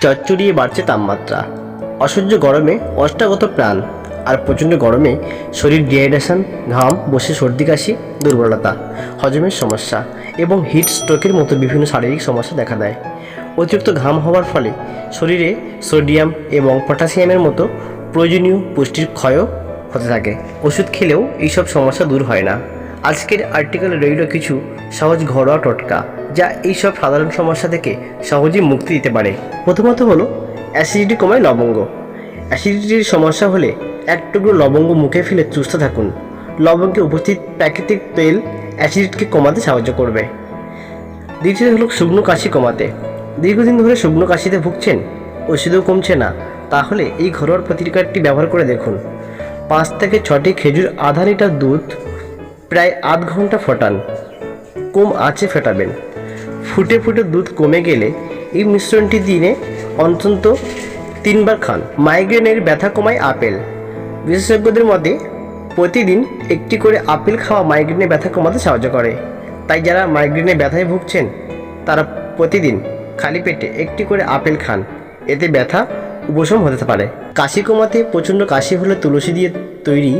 চচ্চড়িয়ে বাড়ছে তাপমাত্রা। অসহ্য গরমে অষ্টাগত প্রাণ, আর প্রচণ্ড গরমে শরীর ডিহাইড্রেশন, ঘাম বসে, সর্দি কাশি, দুর্বলতা, হজমের সমস্যা এবং হিট স্ট্রোকের মতো বিভিন্ন শারীরিক সমস্যা দেখা দেয়। অতিরিক্ত ঘাম হওয়ার ফলে শরীরে সোডিয়াম এবং পটাশিয়ামের মতো প্রয়োজনীয় পুষ্টির ক্ষয়ও হতে থাকে। ওষুধ খেলেও এইসব সমস্যা দূর হয় না। আজকের আর্টিকেলে রইল কিছু সহজ ঘরোয়া টোটকা যা এইসব সাধারণ সমস্যা থেকে সহজেই মুক্তি দিতে পারে। প্রথমত হলো অ্যাসিডিটি কমায় লবঙ্গ। অ্যাসিডিটির সমস্যা হলে এক টুকরো লবঙ্গ মুখে ফেলে চুষতে থাকুন। লবঙ্গে উপস্থিত প্রাকৃতিক তেল অ্যাসিডিটিকে কমাতে সাহায্য করবে। দ্বিতীয়ত হলো শুকনো কাশি কমাতে। দীর্ঘদিন ধরে শুকনো কাশিতে ভুগছেন, ওষুধেও কমছে না, তাহলে এই ঘরোয়া প্রতিকারটি ব্যবহার করে দেখুন। 5 থেকে 6টি খেজুর, আধা লিটার দুধ প্রায় আধ ঘন্টা ফোটান। কম আঁচে ফেটাবেন। ফুটে ফুটে দুধ কমে গেলে এই মিশ্রণটি দিনে অন্তত 3 বার খান। মাইগ্রেনের ব্যথা কমায় আপেল। বিশেষজ্ঞদের মতে প্রতিদিন একটি করে আপেল খাওয়া মাইগ্রেনের ব্যথা কমাতে সাহায্য করে। তাই যারা মাইগ্রেনের ব্যথায় ভুগছেন তারা প্রতিদিন খালি পেটে একটি করে আপেল খান, এতে ব্যথা উপশম হতে পারে। কাশি কমাতে প্রচণ্ড কাশি হলে তুলসী দিয়ে তৈরি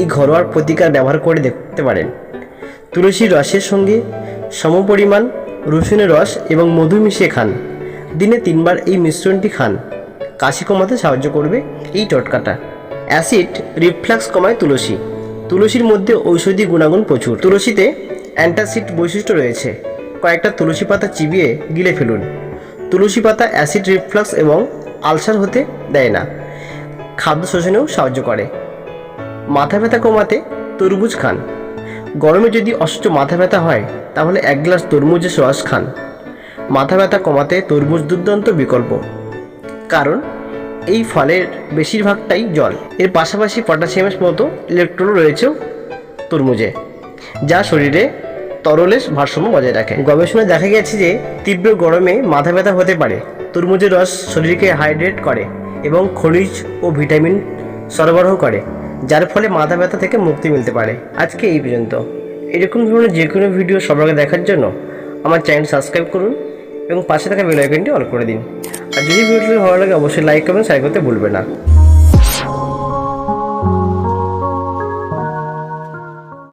এই ঘরোয়া প্রতিকার ব্যবহার করে দেখতে পারেন। তুলসীর রসের সঙ্গে সমপরিমাণ রসুনের রস এবং মধু মিশিয়ে খান। দিনে 3 বার এই মিশ্রণটি খান। কাশি কমাতে সাহায্য করবে এই টোটকাটা। অ্যাসিড রিফ্লাক্স কমায় তুলসী। তুলসীর মধ্যে ঔষধি গুণাগুণ প্রচুর। তুলসীতে অ্যান্টাসিড বৈশিষ্ট্য রয়েছে। কয়েকটা তুলসী পাতা চিবিয়ে গিলে ফেলুন। তুলসী পাতা অ্যাসিড রিফ্লাক্স এবং আলসার হতে দেয় না, খাদ্য শোষণেও সাহায্য করে। মাথা ব্যথা কমাতে তরমুজ খান। গরমে যদি অসহ্য মাথা ব্যথা হয় তাহলে 1 গ্লাস তরমুজের রস খান। মাথা ব্যথা কমাতে তরমুজ দুর্দান্ত বিকল্প, কারণ এই ফলের বেশিরভাগটাই জল। এর পাশাপাশি পটাশিয়ামের মতো ইলেকট্রন রয়েছেও তরমুজে, যা শরীরে তরলের ভারসাম্য বজায় রাখে। গবেষণায় দেখা গেছে যে তীব্র গরমে মাথা ব্যথা হতে পারে। তরমুজের রস শরীরকে হাইড্রেট করে এবং খনিজ ও ভিটামিন সরবরাহ করে, যার ফলে মাথা ব্যথা থেকে মুক্তি মিলতে পারে। আজকে এই পর্যন্ত। এরকম ধরনের যে কোনো ভিডিও সবার আগে দেখার জন্য আমার চ্যানেল সাবস্ক্রাইব করুন এবং পাশে থাকা বেল আইকনটি অন করে দিন। আর যদি ভিডিওটি ভালো লাগে অবশ্যই লাইক কমেন্ট শেয়ার করতে ভুলবেন না।